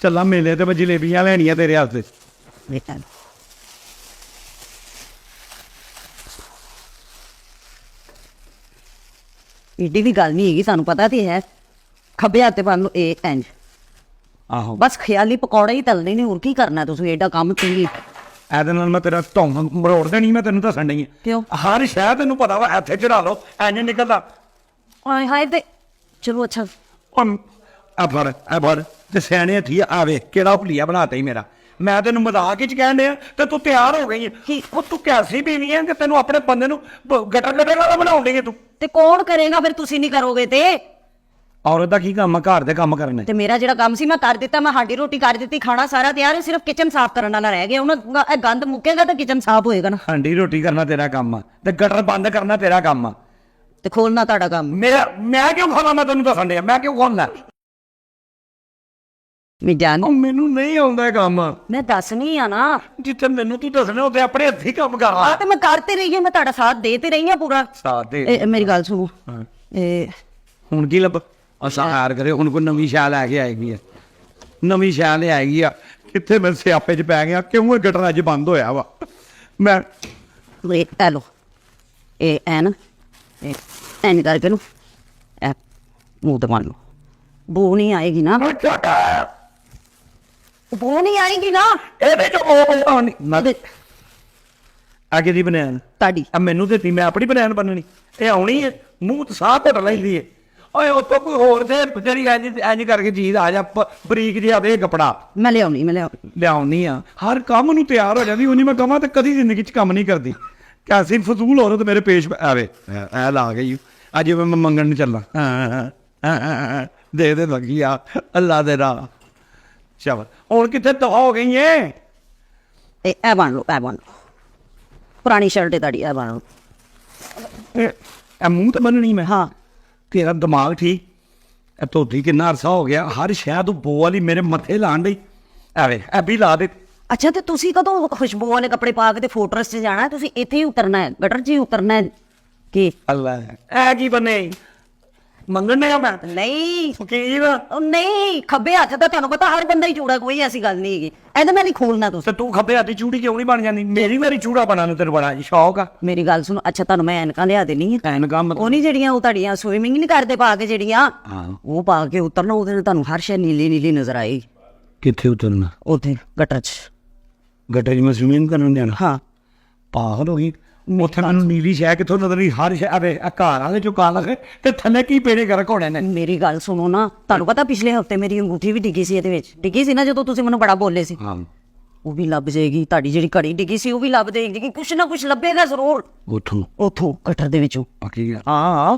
ਚੱਲਾਂ ਮੇਲੇ ਤੇ ਮੈਂ ਜਲੇਬੀਆਂ ਲੈਣੀਆਂ ਤੇਰੇ ਵਾਸਤੇ। ਏਡੀ ਵੀ ਗੱਲ ਨਹੀਂ ਹੈਗੀ, ਤੁਹਾਨੂੰ ਪਤਾ ਤੇ ਹੈ। ਖੱਬੇ ਹੱਥ ਤੇ ਬੰਨ ਲਓ ਇਹ ਇੰਜ। ਆਹੋ ਬਸ ਖਿਆਲੀ ਪਕੌੜੇ ਹੀ ਤਲਦੇ ਨੇ, ਹੋਰ ਕੀ ਕਰਨਾ ਤੁਸੀਂ? ਏਡਾ ਕੰਮ ਕੀ? ਇਹਦੇ ਨਾਲ ਮੈਂ ਤੇਰਾ ਧੌਣ ਮਰੋੜ ਦੇਣੀ। ਮੈਂ ਤੈਨੂੰ ਦੱਸਣ ਡਈ ਆ। ਕਿਉਂ? ਹਰ ਸ਼ਹਿਰ ਤੈਨੂੰ ਪਤਾ ਵਾ ਇੱਥੇ ਚੜਾ ਲਓ ਐਂ ਨਿਕਲਦਾ। ਹਾਏ ਹਾਏ, ਤੇ ਚਲੋ ਅੱਛਾ। ਆ ਫੜ ਤੇ ਸਿਆਣੇ ਹੱਥੀ ਆ ਵੇ ਕਿਹੜਾ ਭੁਲੀਆ ਬਣਾਤਾ ਹੀ ਮੇਰਾ। ਮੈਂ ਤੈਨੂੰ ਮਜ਼ਾਕ ਵਿੱਚ ਕਹਿਣ ਡਿਆ ਤੇ ਤੂੰ ਤਿਆਰ ਹੋ ਗਈ ਹੈ। ਉਹ ਤੂੰ ਕੈਸੀ ਬੀਵੀ ਹੈ ਕਿ ਤੈਨੂੰ ਆਪਣੇ ਬੰਦੇ ਨੂੰ ਗਟਰ ਵਾਲਾ ਬਣਾਉਣ ਡਈ ਤੂੰ? ਤੇ ਕੌਣ ਕਰੇਗਾ ਫਿਰ? ਤੁਸੀਂ ਨਹੀਂ ਕਰੋਗੇ ਤੇ? ਔਰਤ ਦਾ ਕੀ ਕੰਮ ਆ? ਘਰ ਦੇ ਕੰਮ ਕਰਨੇ। ਤੇ ਮੇਰਾ ਜਿਹੜਾ ਕੰਮ ਸੀ ਮੈਂ ਕਰ ਦਿੱਤਾ। ਮੈਂ ਹਾਂਡੀ ਰੋਟੀ ਕਰ ਦਿੱਤੀ, ਖਾਣਾ ਸਾਰਾ ਤਿਆਰ ਹੈ, ਸਿਰਫ ਕਿਚਨ ਸਾਫ਼ ਕਰਨ ਵਾਲਾ ਰਹਿ ਗਿਆ। ਉਹਨਾਂ ਇਹ ਗੰਦ ਮੁੱਕੇਗਾ ਤਾਂ ਕਿਚਨ ਸਾਫ਼ ਹੋਏਗਾ ਨਾ। ਹਾਂਡੀ ਰੋਟੀ ਕਰਨਾ ਤੇਰਾ ਕੰਮ ਆ ਤੇ ਗਟਰ ਬੰਦ ਕਰਨਾ ਤੇਰਾ ਕੰਮ ਆ। ਤੇ ਖੋਲਣਾ ਤੁਹਾਡਾ ਕੰਮ। ਮੈਂ ਕਿਉਂ ਖੋਲਾਂ? ਮੈਂ ਤੈਨੂੰ ਦੱਸਣ ਡਿਆ ਮੈਂ ਕਿਉਂ ਖੋਲਣਾ? ਮੈਂ ਜਾਣ ਮੈਨੂੰ ਨਹੀਂ ਆਉਂਦਾ ਇਹ ਕੰਮ। ਮੈਂ ਦੱਸਣੀ ਆ ਨਾ। ਜਿੱਥੇ ਮੈਨੂੰ ਤੂੰ ਦੱਸਣਾ ਉੱਥੇ ਆਪਣੇ ਹੱਥੀਂ ਕੰਮ ਕਰ। ਆ ਤੇ ਮੈਂ ਕਰਤੇ ਰਹੀ ਹਾਂ, ਮੈਂ ਤੁਹਾਡਾ ਸਾਥ ਦੇ ਤੇ ਰਹੀ ਹਾਂ ਪੂਰਾ। ਸਾਥ ਦੇ। ਇਹ ਮੇਰੀ ਗੱਲ ਸੁਣੋ। ਇਹ ਹੁਣ ਕੀ ਲੱਭ ਅਸਾਂ ਹਾਰ ਕਰੇ? ਹੁਣ ਕੋਈ ਨਵੀਂ ਸ਼ੈ ਲੈ ਕੇ ਆਏਗੀ ਆ। ਨਵੀਂ ਸ਼ੈ ਲੈ ਆਏਗੀ ਆ। ਕਿੱਥੇ ਮੈਂ ਸਿਆਪੇ 'ਚ ਪੈ ਗਿਆ? ਕਿਉਂ ਇਹ ਗਟਰ ਅੱਜ ਬੰਦ ਹੋਇਆ ਵਾ? ਮੈਂ ਇਹ ਲੋ ਇਹ ਐ ਨਾ ਇਹ ਐਨ ਕਰਕੇ ਨੂੰ ਐ ਮੂੰਹ ਤੇ ਮੰਨ ਲਓ। ਬੋ ਨਹੀਂ ਆਏਗੀ ਨਾ? ਬੋ ਨਹੀਂ ਆਏਗੀ ਨਾ? ਇਹਦੇ 'ਚ ਉਹ ਨਹੀਂ ਅੱਗੇ ਦੀ ਬਨੈਣ ਤੁਹਾਡੀ ਆ ਮੈਨੂੰ ਦਿੱਤੀ, ਮੈਂ ਆਪਣੀ ਬਨੈਣ ਬੰਨਣੀ। ਇਹ ਆਉਣੀ ਹੈ ਮੂੰਹ ਤੇ ਸਾਹ ਘਟ ਲੈਂਦੀ ਹੈ। ਓਏ ਉੱਥੋਂ ਕੋਈ ਹੋਰ ਤੇ ਜਿਹੜੀ ਇੰਜ ਕਰਕੇ ਚੀਜ਼ ਆ ਜਾ ਬਰੀਕ ਜਿਹਾ ਦੇ ਕੱਪੜਾ ਮੈਂ ਲਿਆਉਣੀ ਲਿਆਉਣੀ ਆ। ਹਰ ਕੰਮ ਨੂੰ ਤਿਆਰ ਹੋ ਜਾਂਦੀ, ਉਹਨੀ ਮੈਂ ਕਹਾਂ ਤੇ ਕਦੀ ਜ਼ਿੰਦਗੀ 'ਚ ਕੰਮ ਨਹੀਂ ਕਰਦੀ। ਕੈਸੀ ਫਜ਼ੂਲ ਔਰਤ ਮੇਰੇ ਪੇਸ਼ ਆਵੇ, ਐ ਲਾ ਗਈ ਅੱਜ ਮੈਂ ਮੰਗਣ ਨੂੰ ਚੱਲਾਂ। ਦੇ ਲੱਗੀ ਆ ਅੱਲਾ ਦੇ ਰਾਹ। ਚਲ ਹੁਣ ਕਿੱਥੇ ਤਬਾਹ ਹੋ ਗਈ ਏ? ਇਹ ਬਣ ਲਓ, ਇਹ ਬਣ ਲਓ। ਪੁਰਾਣੀ ਸ਼ਰਟ ਹੈ ਤੁਹਾਡੀ, ਇਹ ਬਣ ਲਓ। ਇਹ ਮੂੰਹ ਤੇ ਬੰਨਣੀ ਮੈਂ? ਹਾਂ। ਤੇਰਾ ਦਿਮਾਗ ਠੀਕ? ਇਹ ਧੋਤੀ ਕਿੰਨਾ ਅਰਸਾ ਹੋ ਗਿਆ, ਹਰ ਸ਼ਾਇਦ ਬੋ ਵਾਲੀ ਮੇਰੇ ਮੱਥੇ ਲਾਣ ਡਈ। ਐਵੇਂ ਐ ਵੀ ਲਾ ਦੇ। ਅੱਛਾ, ਤੇ ਤੁਸੀਂ ਕਦੋਂ ਖੁਸ਼ਬੂ ਵਾਲੇ ਕੱਪੜੇ ਪਾ ਕੇ ਤੇ ਫੋਟੋਸ 'ਚ ਜਾਣਾ? ਤੁਸੀਂ ਇੱਥੇ ਹੀ ਉਤਰਨਾ ਹੈ, ਗਟਰ 'ਚ ਹੀ ਉਤਰਨਾ ਹੈ ਕੀ? ਅੱਲਾ ਐ ਕੀ ਬਣੇ ਮੰਗਣ ਨੇ ਆ ਮੈਂ ਨਹੀਂ ਫਕੀਰ। ਉਹ ਨਹੀਂ, ਖੱਬੇ ਹੱਥ ਦਾ ਤੁਹਾਨੂੰ ਪਤਾ ਹਰ ਬੰਦਾ ਹੀ ਚੂੜਾ, ਕੋਈ ਐਸੀ ਗੱਲ ਨਹੀਂ ਹੈਗੀ। ਇਹਦੇ ਮੈਂ ਨਹੀਂ ਖੋਲਣਾ ਤੁਸੀਂ। ਤੇ ਤੂੰ ਖੱਬੇ ਹੱਥ ਦੀ ਚੂੜੀ ਕਿਉਂ ਨਹੀਂ ਬਣ ਜਾਂਦੀ? ਮੇਰੀ ਚੂੜਾ ਬਣਾਉਣ ਨੂੰ ਤੈਨੂੰ ਬੜਾ ਸ਼ੌਕ ਆ। ਮੇਰੀ ਗੱਲ ਸੁਣੋ। ਅੱਛਾ, ਤੁਹਾਨੂੰ ਮੈਂ ਐਨਕਾਂ ਲਿਆ ਦੇਣੀ ਹੈ। ਐਨਕਾਂ ਉਹ ਨਹੀਂ ਜਿਹੜੀਆਂ ਉਹ ਤੁਹਾਡੀਆਂ ਸਵੀਮਿੰਗ ਨਹੀਂ ਕਰਦੇ ਪਾ ਕੇ ਜਿਹੜੀਆਂ, ਹਾਂ, ਉਹ ਪਾ ਕੇ ਉਤਰਨਾ। ਉਹਦੇ ਨਾਲ ਤੁਹਾਨੂੰ ਹਰ ਸ਼ੈ ਨੀਲੀ ਨੀਲੀ ਨਜ਼ਰ ਆਏਗੀ। ਕਿੱਥੇ ਉਤਰਨਾ? ਉੱਥੇ ਗਟਰ 'ਚ। ਗੱਟੇ 'ਚ ਮੈਂ ਸਵਿਮਿੰਗ ਕਰਨ ਜਾਣਾ? ਹਾਂ। ਪਾਗਲ ਹੋ ਗਈ? ਉੱਥੇ ਮੈਨੂੰ ਨੀਲੀ ਸ਼ੈ ਕਿੱਥੋਂ ਨਜ਼ਰ ਆਈ? ਹਰ ਸ਼ੈ ਆਵੇ ਘਰ ਵਾਲੇ ਚੋਂ ਕਾਲ ਲਗੇ ਤੇ ਥੱਲੇ ਕੀ ਪੇੜੇ ਕਰ ਘੋੜੇ ਨੇ। ਮੇਰੀ ਗੱਲ ਸੁਣੋ ਨਾ, ਤੁਹਾਨੂੰ ਪਤਾ ਪਿਛਲੇ ਹਫਤੇ ਮੇਰੀ ਅੰਗੂਠੀ ਵੀ ਡਿੱਗੀ ਸੀ ਇਹਦੇ ਵਿੱਚ। ਡਿੱਗੀ ਸੀ ਨਾ ਜਦੋਂ ਤੁਸੀਂ ਮੈਨੂੰ ਬੜਾ ਬੋਲੇ ਸੀ। ਹਾਂ, ਉਹ ਵੀ ਲੱਭ ਜਾਏਗੀ। ਤੁਹਾਡੀ ਜਿਹੜੀ ਘੜੀ ਡਿੱਗੀ ਸੀ ਉਹ ਵੀ ਲੱਭ ਜਾਏਗੀ। ਕੁਛ ਨਾ ਕੁਛ ਲੱਭੇਗਾ ਜ਼ਰੂਰ ਉੱਥੋਂ ਗਟਰ ਦੇ ਵਿੱਚੋਂ। ਹਾਂ,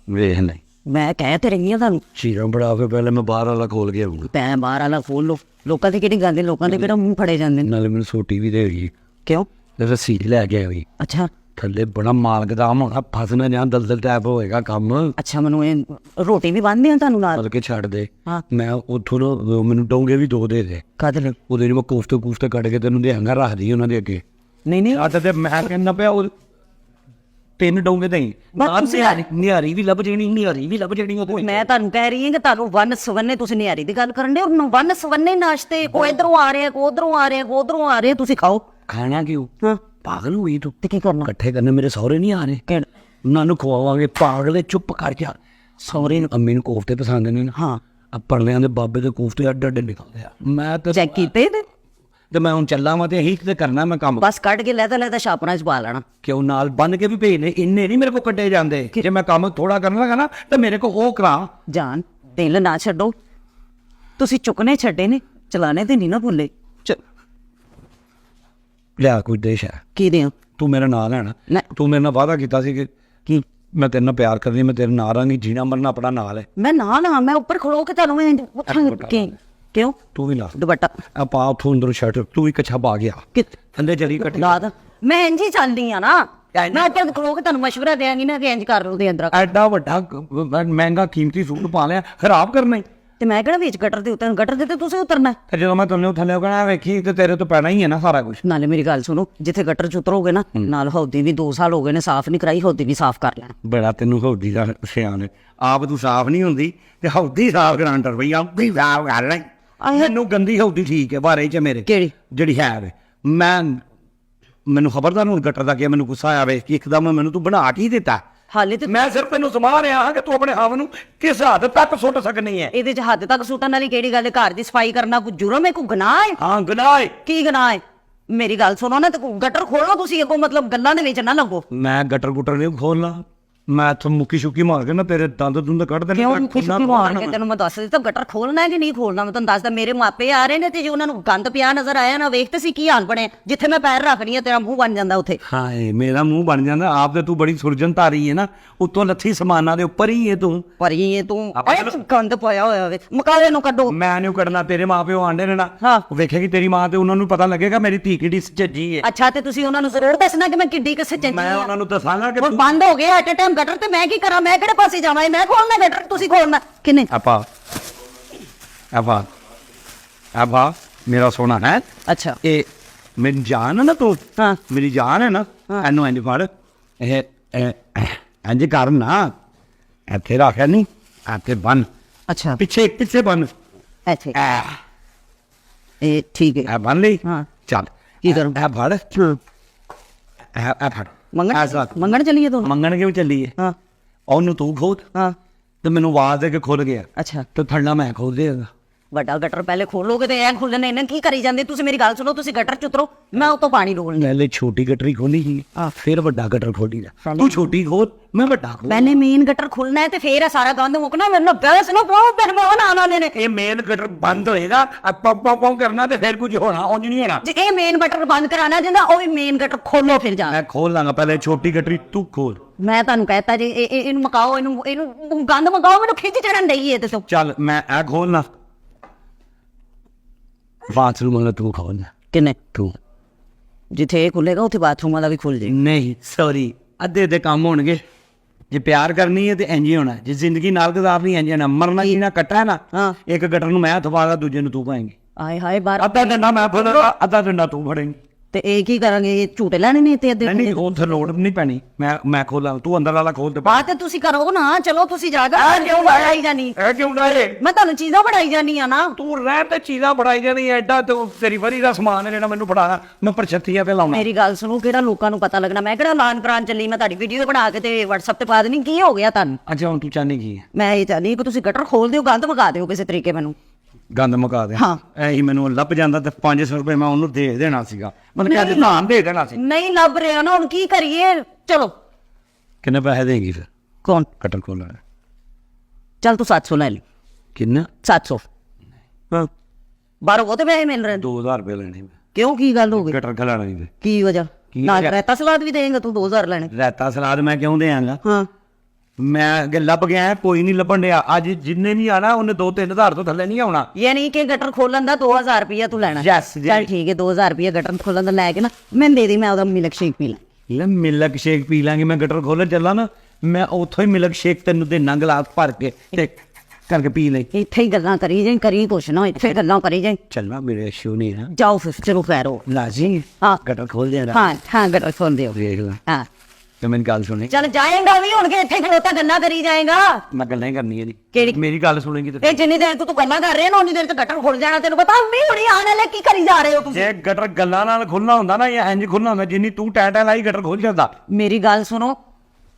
ਵੇਖ ਨਹੀਂ ਮੈਂ ਕਹਿ ਤੇ ਰਹੀ ਹਾਂ ਤੁਹਾਨੂੰ। ਚੀਰਾਂ ਬੜਾ ਕੇ ਪਹਿਲੇ ਮੈਂ ਬਾਹਰ ਵਾਲਾ ਖੋਲ ਕੇ ਆਉਂਗਾ। ਤੈਂ ਬਾਹਰ ਵਾਲਾ ਖੋਲ ਲੋ। ਲੋਕਾਂ ਤੇ ਕਿਹੜੀ ਗੱਲ ਹੈ, ਲੋਕਾਂ ਦੇ ਕਿਹੜਾ ਮੂੰਹ ਫੜੇ ਜਾਂਦੇ ਨੇ। ਨਾਲੇ ਮੈਨੂੰ ਸੋਟੀ ਵੀ ਦੇ ਗਈ। ਕਿਉਂ? ਤੇ ਰੱਸੀ ਲੈ ਕੇ ਆਈ। ਅੱਛਾ ਥੱਲੇ ਬੜਾ ਮਾਲਕਦਾਮ ਹੋਣਾ, ਫਸ ਨਾ ਜਾਂ ਦਲਦਲ ਟੈਪ ਹੋਏਗਾ ਕੰਮ। ਅੱਛਾ, ਮੈਨੂੰ ਇਹ ਰੋਟੀ ਵੀ ਬੰਨ੍ਹਦੇ ਆ ਤੁਹਾਨੂੰ ਨਾਲ? ਬਲ ਕੇ ਛੱਡ ਦੇ। ਹਾਂ। ਮੈਂ ਉੱਥੋਂ ਨਾ ਮੈਨੂੰ ਡੋਂਗੇ ਵੀ 2 ਦੇ ਦੇ। ਕਦ ਲੈ? ਉਹਦੇ ਨੂੰ ਮੈਂ ਕੋਫਤੇ ਕੱਢ ਕੇ ਤੈਨੂੰ ਦੇਹਾਂਗਾ, ਰੱਖਦੀ ਉਹਨਾਂ ਦੇ ਅੱਗੇ। ਨਹੀਂ ਅੱਛਾ, ਤੇ ਮੈਂ ਕਹਿੰਦਾ ਪਿਆ ਉਹ 3 ਡੋਂਗੇ ਦੇਈ। ਨਿਹਾਰੀ ਵੀ ਲੱਭ ਜਾਣੀ, ਨਿਹਾਰੀ ਵੀ ਲੱਭ ਜਾਣੀ। ਉਹ ਮੈਂ ਤੁਹਾਨੂੰ ਕਹਿ ਰਹੀ ਹਾਂ ਕਿ ਤੁਹਾਨੂੰ ਵੰਨ ਸਵੰਨੇ, ਤੁਸੀਂ ਨਿਆਰੀ ਦੀ ਗੱਲ ਕਰਨ ਦੇ ਹੋ। ਵੰਨ ਸਵੰਨੇ ਨਾਸ਼ਤੇ, ਕੋਈ ਇਧਰੋਂ ਆ ਰਿਹਾ, ਕੋਈ ਉਧਰੋਂ ਆ ਰਿਹਾ, ਕੋਈ ਉਧਰੋਂ ਆ ਰਿਹਾ, ਤੁਸੀਂ ਖਾਓ। ਖਾਣਾ ਕਿਉਂ? ਹਾਂ, ਪਾਗਲ ਹੋਈ ਤੂੰ? ਤੇ ਕੀ ਕਰਨਾ? ਇਕੱਠੇ ਕਰਨੇ ਮੇਰੇ ਸਹੁਰੇ ਨਹੀਂ ਆ ਰਹੇ। ਉਹਨਾਂ ਨੂੰ ਖਵਾਵਾਂਗੇ। ਪਾਗਲੇ ਚੁੱਪ ਕਰ ਜਾ। ਸਹੁਰੇ ਨੂੰ ਅੰਮੀ ਨੂੰ ਕੋਫਤੇ ਪਸੰਦ ਨੇ ਨਾ। ਹਾਂ, ਪਰਲਿਆਂ ਦੇ ਬਾਬੇ ਦੇ ਕੋਫਤੇ ਅੱਡ ਅੱਡ ਨਿਕਲਦੇ ਆ। ਮੈਂ ਤੇ ਚੈੱਕ ਕੀਤੇ ਤੇ ਮੈਂ ਹੁਣ ਚੱਲਾਂ ਵਾ ਤੇ ਇਹੀ ਤੇ ਕਰਨਾ ਮੈਂ ਕੰਮ। ਬਸ ਕੱਢ ਕੇ ਲੈਦਾ ਛਾਪਣਾ ਚ ਪਾ ਲੈਣਾ। ਕਿਉਂ? ਨਾਲ ਬੰਨ ਕੇ ਵੀ ਭੇਜਨੇ, ਇੰਨੇ ਨਹੀਂ ਮੇਰੇ ਕੋਲ ਕੱਢੇ ਜਾਂਦੇ। ਜੇ ਮੈਂ ਕੰਮ ਥੋੜਾ ਕਰਨ ਲੱਗਾ ਨਾ ਤੇ ਮੇਰੇ ਕੋਲ ਉਹ ਕਰਾ। ਜਾਨ ਦਿਲ ਨਾ ਛੱਡੋ, ਤੁਸੀਂ ਚੁੱਕਨੇ ਛੱਡੇ ਨੇ, ਚਲਾਣੇ ਤੇ ਨਹੀਂ ਨਾ ਭੁੱਲੇ। ਲਿਆ ਕੁਝ ਦੇਸ਼ ਹੈ। ਕੀ ਦਿਆਂ? ਤੂੰ ਮੇਰਾ ਨਾਂ ਲੈਣਾ। ਤੂੰ ਮੇਰੇ ਨਾਲ ਵਾਅਦਾ ਕੀਤਾ ਸੀ ਕਿ ਕੀ ਮੈਂ ਤੇਰੇ ਨਾਲ ਪਿਆਰ ਕਰਦੀ, ਮੈਂ ਤੇਰੇ ਨਾਲ ਰਾਂਗੀ, ਜੀਣਾ ਮਰਨਾ ਆਪਣਾ ਨਾਲ ਹੈ। ਮੈਂ ਨਾ ਮੈਂ ਉੱਪਰ ਖੜੋ ਕੇ ਤੁਹਾਨੂੰ ਮੈਂ ਪੁੱਛਾਂਗੀ। ਕਿਉਂ? ਤੂੰ ਵੀ ਲਾ ਦੁਪੱਟਾ ਆਪਾਂ ਉੱਥੋਂ ਅੰਦਰੋਂ ਸ਼ਰਟ, ਤੂੰ ਵੀ ਕੱਛਾ ਪਾ ਗਿਆ ਥੱਲੇ ਚਲੀ ਕੱਟੀ ਲਾ ਦਾ। ਮੈਂ ਇੰਝ ਹੀ ਚੱਲਦੀ ਆ ਨਾ। ਮੈਂ ਉੱਪਰ ਖੜੋ ਕੇ ਤੁਹਾਨੂੰ ਮਸ਼ਵਰਾ ਦਿਆਂਗੀ ਨਾ ਕਿ ਇੰਝ ਕਰ ਲਓ ਦੇ ਅੰਦਰ। ਐਡਾ ਵੱਡਾ ਮਹਿੰਗਾ ਕੀਮਤੀ ਸੂਟ ਪਾ ਲਿਆ, ਖਰਾਬ ਕਰਨਾ ਹੀ। ਤੇ ਮੈਂ ਕਿਹੜਾ ਵਿੱਚ ਗਟਰ ਦੇ ਉੱਤੇ, ਗਟਰ ਦੇ ਤੇ ਤੁਸੀਂ ਉਤਰਨਾ। ਤੇ ਜਦੋਂ ਮੈਂ ਤੁਹਾਨੂੰ ਥੱਲੇ ਕਹਿਣਾ ਵੇਖੀ ਤੇ ਤੇਰੇ ਤੋਂ ਪੈਣਾ ਹੀ ਹੈ ਨਾ ਸਾਰਾ ਕੁਝ। ਨਾਲੇ ਮੇਰੀ ਗੱਲ ਸੁਣੋ, ਜਿੱਥੇ ਗਟਰ ਚ ਉਤਰੋਗੇ ਨਾ, ਨਾਲ ਹੌਦੀ ਵੀ 2 ਸਾਲ ਹੋ ਗਏ ਨੇ ਸਾਫ਼ ਨਹੀਂ ਕਰਾਈ, ਹੌਦੀ ਵੀ ਸਾਫ਼ ਕਰ ਲੈਣਾ। ਬੜਾ ਤੈਨੂੰ ਹੌਦੀ ਦਾ ਸਿਆਣ ਹੈ। ਆਪ ਤੂੰ ਸਾਫ਼ ਨਹੀਂ ਹੁੰਦੀ ਤੇ ਹੌਦੀ ਸਾਫ਼ ਕਰਾਉਣ ਟਰ ਪਈ। ਹੌਦੀ ਸਾਫ਼ ਕਰ ਲੈ। ਮੈਨੂੰ ਗੰਦੀ ਹੌਦੀ ਠੀਕ ਹੈ ਬਾਰੇ ਚ ਮੇਰੇ। ਕਿਹੜੀ? ਜਿਹੜੀ ਹੈ ਮੈਨੂੰ ਖਬਰਦਾਰ ਹੁਣ ਗਟਰ ਦਾ ਗਿਆ, ਮੈਨੂੰ ਗੁੱਸਾ ਆਇਆ ਵੇ ਕਿ ਇੱਕਦਮ ਮੈਨੂੰ ਤੂੰ ਬਣਾ ਕੇ ਹੀ ਦਿੱਤਾ। ਹਾਲੇ ਤੇ ਮੈਂ ਸਿਰਫ ਤੈਨੂੰ ਸਮਾ ਰਿਹਾ ਹਾਂ ਕਿ ਤੂੰ ਆਪਣੇ ਹਵ ਨੂੰ ਕਿਸ ਹੱਦ ਤੱਕ ਸੁੱਟ ਸਕਣੀ ਹੈ। ਇਹਦੇ ਚ ਹੱਦ ਤੱਕ ਸੁੱਟਣ ਵਾਲੀ ਕਿਹੜੀ ਗੱਲ ਹੈ? ਘਰ ਦੀ ਸਫਾਈ ਕਰਨਾ ਕੋਈ ਜੁਰਮ ਹੈ, ਕੋਈ ਗੁਨਾਹ ਹੈ? ਹਾਂ, ਗੁਨਾਹ ਹੈ। ਕੀ ਗੁਨਾਹ ਹੈ? ਮੇਰੀ ਗੱਲ ਸੁਣੋ ਨਾ, ਤੇ ਗਟਰ ਖੋਲੋ ਤੁਸੀਂ ਅੱਗੋਂ, ਮਤਲਬ ਗੱਲਾਂ ਦੇ ਵਿੱਚ ਨਾ ਲੱਗੋ। ਮੈਂ ਗਟਰ ਗੁਟਰ ਨਹੀਂ ਖੋਲਣਾ। ਮੈਂ ਇੱਥੋਂ ਮੁੱਕੀ ਸ਼ੁੱਕੀ ਮਾਰ ਕੇ ਨਾ ਤੇਰੇ ਦੰਦ ਦੁੰਦ ਕੱਢ ਦੇਣੇ। ਕਿਉਂ ਮੁੱਕੀ ਸ਼ੁੱਕੀ ਮਾਰ ਕੇ? ਤੈਨੂੰ ਮੈਂ ਦੱਸ ਦਿੱਤਾ ਗਟਰ ਖੋਲਣਾ ਹੈ ਕਿ ਨਹੀਂ ਖੋਲਣਾ। ਮੈਂ ਤੁਹਾਨੂੰ ਦੱਸਦਾ, ਮੇਰੇ ਮਾਪੇ ਆ ਰਹੇ ਨੇ ਤੇ ਜੇ ਉਹਨਾਂ ਨੂੰ ਗੰਦ ਪਿਆ ਨਜ਼ਰ ਆਇਆ ਨਾ, ਵੇਖਤੇ ਸੀ ਕੀ ਹਾਲ ਬਣਿਆ। ਜਿੱਥੇ ਮੈਂ ਪੈਰ ਰੱਖਣੀ ਹੈ ਤੇਰਾ ਮੂੰਹ ਬਣ ਜਾਂਦਾ ਉੱਥੇ। ਹਾਏ, ਮੇਰਾ ਮੂੰਹ ਬਣ ਜਾਂਦਾ। ਆਪ ਤੇ ਤੂੰ ਬੜੀ ਸੁਰਜਨ ਧਾਰੀ ਹੈ ਨਾ, ਉੱਤੋਂ ਲੱਥੀ ਸਮਾਨਾਂ ਦੇ ਉੱਪਰ ਹੀ ਹੈ ਤੂੰ। ਪਰ ਇਹ ਤੂੰ ਗੰਦ ਪਾਇਆ ਹੋਇਆ ਵੇ। ਮਕਾਲੇ ਨੂੰ ਕੱਢੋ। ਮੈਂ ਨਹੀਂ ਕੱਢਣਾ। ਤੇਰੇ ਮਾਪਿਓ ਆਂਡੇ ਨੇ ਨਾ, ਹਾਂ। ਵੇਖੇਗੀ ਤੇਰੀ ਮਾਂ ਤੇ ਉਹਨਾਂ ਨੂੰ ਪਤਾ ਲੱਗੇਗਾ ਮੇਰੀ ਧੀ ਕਿੱਡੀ ਸੱਚੀ ਹੈ। ਅੱਛਾ, ਤੇ ਤੁਸੀਂ ਉਹਨਾਂ ਨੂੰ ਜ਼ਰੂਰ ਦੱਸਣਾ ਕਿ ਮੈਂ ਕਿੱਡੀ ਕਿਸੇ ਚੰਗੀ ਮੈਂ ਉਹਨਾਂ ਨੂੰ ਦੱਸਾਂਗਾ ਕਿ ਹੁਣ ਬੰਦ ਹੋ ਗਿਆ ਐਟ ਟਾਈਮ ਗਟਰ, ਤੇ ਮੈਂ ਕੀ ਕਰਾਂ? ਮੈਂ ਕਿਹੜੇ ਪਾਸੇ ਜਾਵਾਂ? ਮੈਂ ਖੋਲਣਾ ਗਟਰ, ਤੁਸੀਂ ਖੋਲਣਾ ਕਿੰਨੇ? ਆਪਾ ਮੇਰਾ ਸੋਨਾ ਹੈ। ਅੱਛਾ, ਇਹ ਮੇਰੀ ਜਾਨ ਹੈ ਨਾ ਤੂੰ। ਹਾਂ, ਮੇਰੀ ਜਾਨ ਹੈ ਨਾ। ਇਹਨੂੰ ਇੰਝ ਫੜ, ਇਹ ਇੰਝ ਕਰ ਨਾ, ਇੱਥੇ ਰੱਖਿਆ ਨਹੀਂ, ਇੱਥੇ ਬੰਨ। ਅੱਛਾ, ਪਿੱਛੇ ਬੰਨ। ਇੱਥੇ ਇਹ ਠੀਕ ਹੈ। ਇਹ ਬੰਨ ਲਈ। ਹਾਂ, ਚੱਲ ਕੀ ਕਰਾਂ? ਇਹ ਫੜ, ਇਹ ਫੜ। ਮੰਗਣ ਚੱਲੀਏ ਤੂੰ? ਮੰਗਣ ਕਿਉਂ ਚੱਲੀਏ? ਹਾਂ, ਉਹਨੂੰ ਤੂੰ ਖੋਦ ਹਾਂ, ਤੇ ਮੈਨੂੰ ਆਵਾਜ਼ ਦੇ ਕੇ ਖੁੱਲ ਗਿਆ। ਅੱਛਾ, ਤੇ ਥੱਲਾ ਮੈਂ ਖੋਦ ਦੇਗਾ। ਵੱਡਾ ਗਟਰ ਪਹਿਲੇ ਖੋਲੋਗੇ ਤੇ ਐ ਖੁੱਲਣੇ ਇਹਨਾਂ ਕੀ ਕਰੀ ਜਾਂਦੇ ਤੁਸੀਂ ਮੇਰੀ ਗੱਲ ਸੁਣੋ ਤੁਸੀਂ ਗਟਰ ਚ ਉਤਰੋ ਮੈਂ ਉਤੋਂ ਪਾਣੀ ਡੋਲਣਾ ਪਹਿਲੇ ਛੋਟੀ ਗਟਰੀ ਖੋਲੀ ਸੀ ਫਿਰ ਵੱਡਾ ਗਟਰ ਖੋਲੀ ਦਾ ਤੂੰ ਛੋਟੀ ਖੋਲ ਮੈਂ ਵੱਡਾ ਖੋਲ ਪਹਿਲੇ ਮੇਨ ਗਟਰ ਖੁੱਲਣਾ ਹੈ ਤੇ ਫੇਰ ਇਹ ਸਾਰਾ ਗੰਦ ਮੁੱਕਣਾ ਮੈਨੂੰ ਬੈਸ ਨਾ ਬਹੁਤ ਬਰਮਾਨ ਆਉਣਾ ਨੇ ਇਹ ਮੇਨ ਗਟਰ ਬੰਦ ਹੋਏਗਾ ਪੌਂ ਕਰਨਾ ਤੇ ਫਿਰ ਕੁਝ ਹੋਣਾ ਉਂਝ ਨਹੀਂ ਹੋਣਾ ਜੇ ਇਹ ਮੇਨ ਗਟਰ ਬੰਦ ਕਰਾਣਾ ਜਿੰਦਾ ਉਹ ਵੀ ਮੇਨ ਗਟਰ ਖੋਲੋ ਫਿਰ ਜਾ ਮੈਂ ਖੋਲ ਲਾਂਗਾ ਪਹਿਲੇ ਛੋਟੀ ਗਟਰੀ ਤੂੰ ਖੋਲ ਮੈਂ ਤੁਹਾਨੂੰ ਕਹਿਤਾ ਜੀ ਇਹਨੂੰ ਮਕਾਓ ਇਹਨੂੰ ਗੰਦ ਮਕਾਓ ਮੈਨੂੰ ਖਿੱਚ ਚੜਨ ਦਈ ਇਹ ਤੇ ਚੱਲ ਮੈਂ ਇਹ ਖੋਲਣਾ ਬਾਥਰੂਮ ਵਾਲਾ ਤੂੰ ਖੋਲ ਕਿੰਨੇ ਤੂੰ ਜਿੱਥੇ ਇਹ ਖੁੱਲੇਗਾ ਉੱਥੇ ਬਾਥਰੂਮ ਦਾ ਵੀ ਖੁੱਲ ਜੇ ਨਹੀਂ ਸੌਰੀ ਅੱਧੇ ਕੰਮ ਹੋਣਗੇ ਜੇ ਪਿਆਰ ਕਰਨੀ ਹੈ ਤੇ ਇੰਜ ਹੀ ਹੋਣਾ ਜੇ ਜ਼ਿੰਦਗੀ ਨਾਲ ਗੁਜ਼ਾਰਨੀ ਇੰਜ ਹੋਣਾ ਮਰਨਾ ਕੀ ਨਾ ਕੱਟਾ ਨਾ ਹਾਂ ਇੱਕ ਗਟਰ ਨੂੰ ਮੈਂ ਥਵਾਗਾ ਦੂਜੇ ਨੂੰ ਤੂੰ ਪਾਏਂਗੀ ਆਏ ਹਾਏ ਬਾਹਰ ਅੱਧਾ ਡੰਡਾ ਮੈਂ ਫੜ ਅੱਧਾ ਡੰਡਾ ਤੂੰ ਫੜੇਂਗੀ ਤੇ ਇਹ ਕੀ ਕਰਾਂਗੇ ਇਹ ਝੂਟੇ ਲੈਣੇ ਨੇ ਤੇ ਅੱਧੇ ਨਹੀਂ ਉੱਥੇ ਲੋੜ ਨਹੀਂ ਪੈਣੀ ਮੈਂ ਖੋਲਾਂ ਤੂੰ ਅੰਦਰ ਵਾਲਾ ਖੋਲ ਤੇ ਬਾਤ ਤੇ ਤੁਸੀਂ ਕਰੋ ਨਾ ਚਲੋ ਤੁਸੀਂ ਜਾ ਕੇ ਕਿਉਂ ਬਣਾਈ ਜਾਨੀ ਇਹ ਕਿਉਂ ਡਾਰੇ ਮੈਂ ਤੁਹਾਨੂੰ ਚੀਜ਼ਾਂ ਬਣਾਈ ਜਾਨੀ ਆ ਨਾ ਤੂੰ ਰਹਿ ਤੇ ਚੀਜ਼ਾਂ ਬੜਾਈ ਜਾਣੀ ਐਡਾ ਤੂੰ ਤੇਰੀ ਵਰੀ ਦਾ ਸਮਾਨ ਹੈ ਜਿਹੜਾ ਮੈਨੂੰ ਫੜਾਣਾ ਮੈਂ ਪਰਛੱਤੀਆਂ ਤੇ ਲਾਉਣਾ ਮੇਰੀ ਗੱਲ ਸੁਣੋ ਕਿਹੜਾ ਲੋਕਾਂ ਨੂੰ ਪਤਾ ਲੱਗਣਾ ਮੈਂ ਕਿਹੜਾ ਐਲਾਨ ਕਰਾਂ ਚੱਲੀ ਮੈਂ ਤੁਹਾਡੀ ਵੀਡੀਓ ਬਣਾ ਕੇ ਤੇ WhatsApp ਤੇ ਪਾ ਦੇਣੀ ਕੀ ਹੋ ਗਿਆ ਤੁਹਾਨੂੰ ਅੱਛਾ ਹੁਣ ਤੂੰ ਚਾਹਨੀ ਕੀ ਹੈ ਮੈਂ ਇਹ ਚਾਹਨੀ ਕਿ ਤੁਸੀਂ ਗਟਰ ਖੋਲ ਦਿਓ ਗੰਦ ਮਗਾ ਦਿਓ ਕਿਸੇ ਤਰੀਕੇ ਮੈਨੂੰ ਗੰਦ ਮੁਕਾ ਦੇ ਹਾਂ। ਐਹੀ ਮੈਨੂੰ ਲੱਭ ਜਾਂਦਾ ਤੇ 500 ਰੁਪਏ ਮੈਂ ਉਹਨੂੰ ਦੇ ਦੇਣਾ ਸੀਗਾ ਮਤਲਬ ਕਿ ਅੱਜ ਨਾਮ ਦੇ ਦੇਣਾ ਸੀ ਨਹੀਂ ਲੱਭ ਰਿਹਾ ਨਾ ਹੁਣ ਕੀ ਕਰੀਏ ਚਲੋ ਕਿੰਨੇ ਪੈਸੇ ਦੇਗੀ ਫਿਰ ਕੌਣ ਕਟਰ ਕੋਲ ਚੱਲ ਤੂੰ 700 ਲੈ ਲਈ ਕਿੰਨਾ 700 ਬਾਹਰੋਂ ਉਹ ਤੇ ਪੈਸੇ ਮਿਲ ਰਹੇ ਨੇ 2000 ਰੁਪਏ ਲੈਣੇ ਮੈਂ ਕਿਉਂ ਕੀ ਗੱਲ ਹੋ ਗਈ ਕਟਰ ਖਲਾਣਾ ਨਹੀਂ ਕੀ ਵਜ੍ਹਾ ਕੀ ਨਾਲ ਵਜ੍ਹਾ? ਰਹਿਤਾ ਸਲਾਦ ਵੀ ਦੇਂਗਾ ਤੂੰ 2000 ਲੈਣੇ ਰਾਇਤਾ ਸਲਾਦ ਮੈਂ ਕਿਉਂ ਦੇਵਾਂਗਾ ਹਾਂ ਮੈਂ ਅੱਗੇ ਲੱਭ ਗਿਆ ਕੋਈ ਨਹੀਂ ਲੱਭਣ ਡਿਆ ਅੱਜ ਜਿੰਨੇ ਵੀ ਆਣਾ ਉਹਨੇ 2-3000 ਤੋਂ ਥੱਲੇ ਨਹੀਂ ਆਉਣਾ ਯਾਨੀ ਕਿ ਗਟਰ ਖੋਲਣ ਦਾ 2000 ਰੁਪਇਆ ਤੂੰ ਲੈਣਾ Yes, ਚੱਲ ਠੀਕ ਹੈ 2000 ਰੁਪਇਆ ਗਟਰ ਖੋਲਣ ਦਾ ਲੈ ਕੇ ਨਾ ਮੈਂ ਦੇ ਦੇ ਮੈਂ ਉਹਦਾ ਮਿਲਕ ਸ਼ੇਕ ਪੀ ਲਾਂ ਲੈ ਮਿਲਕ ਸ਼ੇਕ ਪੀ ਲਾਂਗੇ ਮੈਂ ਗਟਰ ਖੋਲਣ ਚੱਲਾਂ ਨਾ ਮੈਂ ਉੱਥੋਂ ਹੀ ਮਿਲਕ ਸ਼ੇਕ ਤੈਨੂੰ ਦੇਣਾ ਗਲਾਸ ਭਰ ਕੇ ਤੇ ਕਰਕੇ ਪੀ ਲੈ ਇੱਥੇ ਹੀ ਗੱਲਾਂ ਕਰੀ ਜਾਈਂ ਕਰੀ ਕੁਛ ਨਾ ਇੱਥੇ ਗੱਲਾਂ ਕਰੀ ਜਾਈਂ ਚੱਲਣਾ ਮੇਰੇ ਇਸ਼ੂ ਨਹੀਂ ਹੈ ਜਾਓ ਫਿਰ ਚਲੋ ਫੈਰੋ ਲਾਜ਼ੀ ਹਾਂ ਗਟਰ ਖੋਲ ਦੇਣਾ ਹਾਂ ਗਟਰ ਖੋਲ ਦਿਓ ਦੇਖ ਲੈ ਹਾਂ ਤੇ ਮੈਨੂੰ ਗੱਲ ਸੁਣੀ ਚੱਲ ਜਾਏਗਾ ਵੀ ਹੁਣ ਕਿ ਇੱਥੇ ਖਲੋਤਾ ਗੱਲਾਂ ਕਰੀ ਜਾਏਗਾ ਮੈਂ ਗੱਲਾਂ ਹੀ ਕਰਨੀ ਹੈ ਜੀ ਕਿਹੜੀ ਮੇਰੀ ਗੱਲ ਸੁਣੇਗੀ ਤੇ ਇਹ ਜਿੰਨੀ ਦੇਰ ਤੂੰ ਗੱਲਾਂ ਕਰ ਰਿਹਾ ਨਾ ਉਨੀ ਦੇਰ ਤੇ ਗਟਰ ਖੁੱਲ ਜਾਣਾ ਤੈਨੂੰ ਪਤਾ ਵੀ ਹੁਣੀ ਆਣ ਵਾਲੇ ਕੀ ਕਰੀ ਜਾ ਰਹੇ ਹੋ ਤੁਸੀਂ ਜੇ ਗਟਰ ਗੱਲਾਂ ਨਾਲ ਖੁੱਲਣਾ ਹੁੰਦਾ ਨਾ ਇਹ ਇੰਜ ਖੁੱਲਣਾ ਹੁੰਦਾ ਜਿੰਨੀ ਤੂੰ ਟੈਟਾ ਲਾਈ ਗਟਰ ਖੁੱਲ ਜਾਂਦਾ ਮੇਰੀ ਗੱਲ ਸੁਣੋ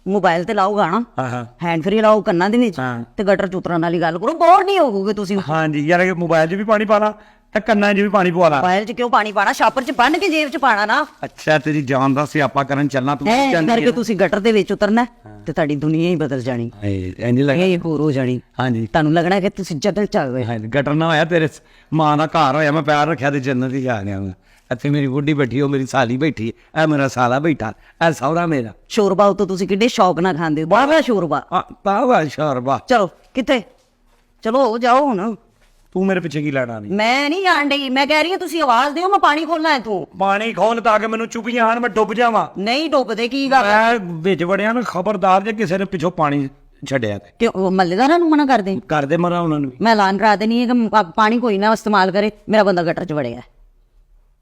ਮੋਬਾਈਲ ਤੇ ਲਾਓ ਗਾਣਾ ਹਾਂ ਹੈਂਡ ਫ੍ਰੀ ਲਾਓ ਕੰਨਾਂ ਦੇ ਵਿੱਚ ਹਾਂ। ਤੇ ਗਟਰ ਚੁਤਰਨ ਵਾਲੀ ਗੱਲ ਕਰੋ ਬੋਰ ਨਹੀਂ ਹੋਵੋਗੇ ਤੁਸੀਂ ਹਾਂਜੀ ਯਾਰ ਇਹ ਮੋਬਾਈਲ 'ਚ ਵੀ ਪਾਣੀ ਪਾ ਲਾ ਤੇ ਕੰਨਾਂ 'ਚ ਵੀ ਪਾਣੀ ਪਵਾ ਲਾ ਮੋਬਾਈਲ 'ਚ ਕਿਉਂ ਪਾਣੀ ਪਾਣਾ ਸ਼ਾਪਰ 'ਚ ਬੰਨ ਕੇ ਜੇਬ 'ਚ ਪਾਣਾ ਨਾ ਅੱਛਾ ਤੇਰੀ ਜਾਨ ਦਾ ਸਿਆਪਾ ਕਰਨ ਚੱਲਣਾ ਤੂੰ ਐ ਜਾਂਦੀ ਕਰਕੇ ਤੁਸੀਂ ਗਟਰ ਦੇ ਵਿੱਚ ਉਤਰਨਾ ਤੇ ਤੁਹਾਡੀ ਦੁਨੀਆ ਹੀ ਬਦਲ ਜਾਣੀ ਇੰਜ ਲੱਗ ਇਹ ਹੋਰ ਹੋ ਜਾਣੀ ਹਾਂਜੀ ਤੁਹਾਨੂੰ ਲੱਗਣਾ ਕਿ ਤੁਸੀਂ ਜਦਲ ਚੱਲ ਗਏ ਹਾਂਜੀ ਗਟਰ ਨਾ ਹੋਇਆ ਤੇਰੇ ਮਾਂ ਦਾ ਘਰ ਹੋਇਆ ਮੈਂ ਪੈਰ ਰੱਖਿਆ ਤੇ ਜੰਨਤ ਹੀ ਆ ਗਿਆ ਮੈਂ ਇੱਥੇ ਮੇਰੀ ਬੁੱਢੀ ਬੈਠੀ ਉਹ ਮੇਰੀ ਸਾਲੀ ਬੈਠੀ ਐ ਮੇਰਾ ਸਾਲਾ ਬੈਠਾ ਐ ਸਹੁਰਾ ਮੇਰਾ ਸ਼ੋਰਬਾ ਉਤੋਂ ਤੁਸੀਂ ਕਿੱਡੇ ਸ਼ੌਕ ਨਾਲ ਖਾਂਦੇ ਹੋ ਬਾਹਲਾ ਸ਼ੋਰਬਾ ਤਾਵਾ ਸ਼ਰਬਾ ਚਲੋ ਕਿੱਥੇ ਚਲੋ ਜਾਓ ਹੁਣ ਤੂੰ ਮੇਰੇ ਪਿੱਛੇ ਕੀ ਲੈਣਾ ਨਹੀਂ ਮੈਂ ਨਹੀਂ ਆਣ ਡਈ ਮੈਂ ਕਹਿ ਰਹੀ ਹਾਂ ਤੁਸੀਂ ਆਵਾਜ਼ ਦਿਓ ਮੈਂ ਪਾਣੀ ਖੋਲਣਾ ਹੈ ਤੂੰ ਪਾਣੀ ਖੋਲ ਤਾਂ ਕਿ ਮੈਨੂੰ ਚੁੱਪੀਆਂ ਆਣ ਮੈਂ ਡੁੱਬ ਜਾਵਾਂ ਨਹੀਂ ਡੁੱਬਦੇ ਕੀ ਗੱਲ ਮੈਂ ਵਿੱਚ ਵੜਿਆ ਨਾ ਖਬਰਦਾਰ ਜੇ ਕਿਸੇ ਨੇ ਪਿੱਛੋਂ ਪਾਣੀ ਛੱਡਿਆ ਤੇ ਕਿਉਂ ਮੱਲੇਦਾਰਾਂ ਨੂੰ ਮਨਾ ਕਰਦੇ ਕਰਦੇ ਮਰਾਂ ਉਹਨਾਂ ਨੂੰ ਮੈਂ ਐਲਾਨ ਕਰਾ ਦੇਣੀ ਹੈ ਕਿ ਪਾਣੀ ਕੋਈ ਨਾ ਇਸਤੇਮਾਲ ਕਰੇ ਮੇਰਾ ਬੰਦਾ ਗਟਰ 'ਚ ਵੜਿਆ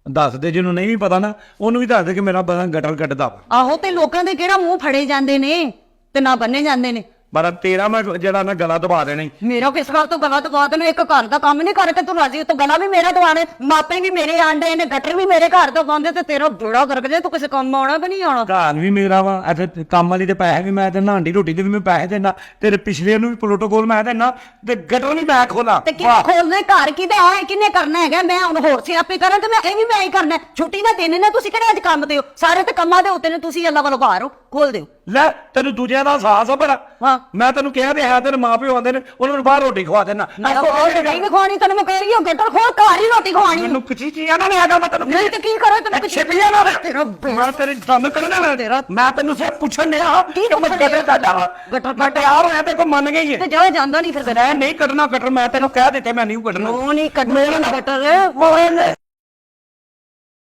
ਦੱਸ ਦੇ ਜਿਹਨੂੰ ਨਹੀਂ ਵੀ ਪਤਾ ਨਾ ਉਹਨੂੰ ਵੀ ਦੱਸ ਦੇ ਕਿ ਮੇਰਾ ਬੰਦਾ ਗਟਰ ਕੱਢਦਾ ਵਾ। ਆਹੋ ਤੇ ਲੋਕਾਂ ਦੇ ਕਿਹੜਾ ਮੂੰਹ ਫੜੇ ਜਾਂਦੇ ਨੇ ਤੇ ਨਾ ਬੰਨੇ ਜਾਂਦੇ ਨੇ ਪਰ ਤੇਰਾ ਮੈਂ ਜਿਹੜਾ ਨਾ ਗਲਾ ਦਬਾ ਦੇਣਾ ਈ। ਮੇਰਾ ਕਿਸ ਗੱਲ ਤੋਂ ਗਲਾ ਦਵਾ ਤੈਨੂੰ ਇੱਕ ਘਰ ਦਾ ਕੰਮ ਨਹੀਂ ਕਰਕੇ ਤੂੰ ਰਾਜੀ ਤੋਂ ਗਲਾ ਵੀ ਮੇਰਾ ਦਵਾਣੇ ਮਾਪੇ ਵੀ ਮੇਰੇ ਆਂਡੇ ਨੇ ਗਟਰ ਵੀ ਮੇਰੇ ਘਰ ਤੋਂ ਪਾਉਂਦੇ ਤੇ ਤੇਰਾ ਬੇੜਾ ਕਰਕੇ ਜੇ ਤੂੰ ਕਿਸੇ ਕੰਮ ਆਉਣਾ ਕਿ ਨਹੀਂ ਆਉਣਾ ਘਰ ਵੀ ਮੇਰਾ ਵਾ ਇੱਥੇ ਕੰਮ ਵਾਲੀ ਦੇ ਪੈਸੇ ਵੀ ਮੈਂ ਤੇ ਨਾਂਡੀ ਰੋਟੀ ਦੇ ਵੀ ਮੈਂ ਪੈਸੇ ਦੇਣਾ ਤੇਰੇ ਪਿਛਲੇ ਨੂੰ ਵੀ ਪ੍ਰੋਟੋਕੋਲ ਮੈਂ ਦੇਣਾ ਤੇ ਗਟਰ ਵੀ ਮੈਂ ਖੋਲਾਂ ਤੇ ਕਿਹਨੇ ਖੋਲਨੇ ਘਰ ਕਿਤੇ ਆਏ ਕਿੰਨੇ ਕਰਨਾ ਹੈਗਾ ਮੈਂ ਹੁਣ ਹੋਰ ਸਿਆਪੇ ਕਰਾਂ ਤੇ ਮੈਂ ਇਹ ਵੀ ਮੈਂ ਹੀ ਕਰਨਾ ਛੁੱਟੀ ਦਾ ਦਿਨ ਨੇ ਤੁਸੀਂ ਕਿਹੜੇ ਅੱਜ ਕੰਮ ਤੇ ਹੋ ਸਾਰੇ ਤੇ ਕੰਮਾਂ ਦੇ ਉੱਤੇ ਨੇ ਤੁਸੀਂ ਅੱਲਾ ਵੱਲੋਂ ਬਾਹਰ ਹੋ ਖੋਲ ਦਿਓ ਲੈ ਤੈਨੂੰ ਦੂਜਿਆਂ ਦਾ ਸਾਹਸ ਆ ਬੜਾ ਹਾਂ ਮੈਂ ਤੈਨੂੰ ਕਿਹਾ ਤੇ ਹੈ ਤੇਰੇ ਮਾਪਿਓ ਆਉਂਦੇ ਨੇ ਉਹਨਾਂ ਨੂੰ ਬਾਹਰ ਰੋਟੀ ਖਵਾ ਦੇਣਾ ਮੈਂ ਨਹੀਂ ਖਵਾਣੀ ਤੈਨੂੰ ਮੈਂ ਕਹਿ ਰਹੀ ਹਾਂ ਗਟਰ ਖੋਲ ਘਰ ਹੀ ਰੋਟੀ ਖਵਾਣੀ ਮੈਨੂੰ ਕਿਚੀ ਚੀਜ਼ਾਂ ਨਾ ਲਿਆ ਕਰ ਮੈਂ ਤੈਨੂੰ ਨਹੀਂ ਤੇ ਕੀ ਕਰਾਂ ਤੈਨੂੰ ਕੁਛ ਛਿਪੀਆਂ ਨਾ ਤੇਰਾ ਮੈਂ ਤੇਰੇ ਦੰਦ ਕੱਢਣਾ ਤੇਰਾ ਮੈਂ ਤੈਨੂੰ ਸਿਰ ਪੁੱਛਣ ਡਿਆ ਕੀ ਮੈਂ ਗਟਰ ਕੱਢਾ ਗਟਰ ਮੈਂ ਤਿਆਰ ਹੋਇਆ ਤੇ ਕੋ ਮੰਨ ਗਈ ਤੇ ਜਾਵੇ ਜਾਂਦਾ ਨਹੀਂ ਫਿਰ ਮੈਂ ਨਹੀਂ ਕੱਢਣਾ ਗਟਰ ਮੈਂ ਤੈਨੂੰ ਕਹਿ ਦਿੱਤੇ ਮੈਂ ਨਹੀਂ ਕੱਢਣਾ ਉਹ ਨਹੀਂ ਕੱਢਣਾ ਗਟਰ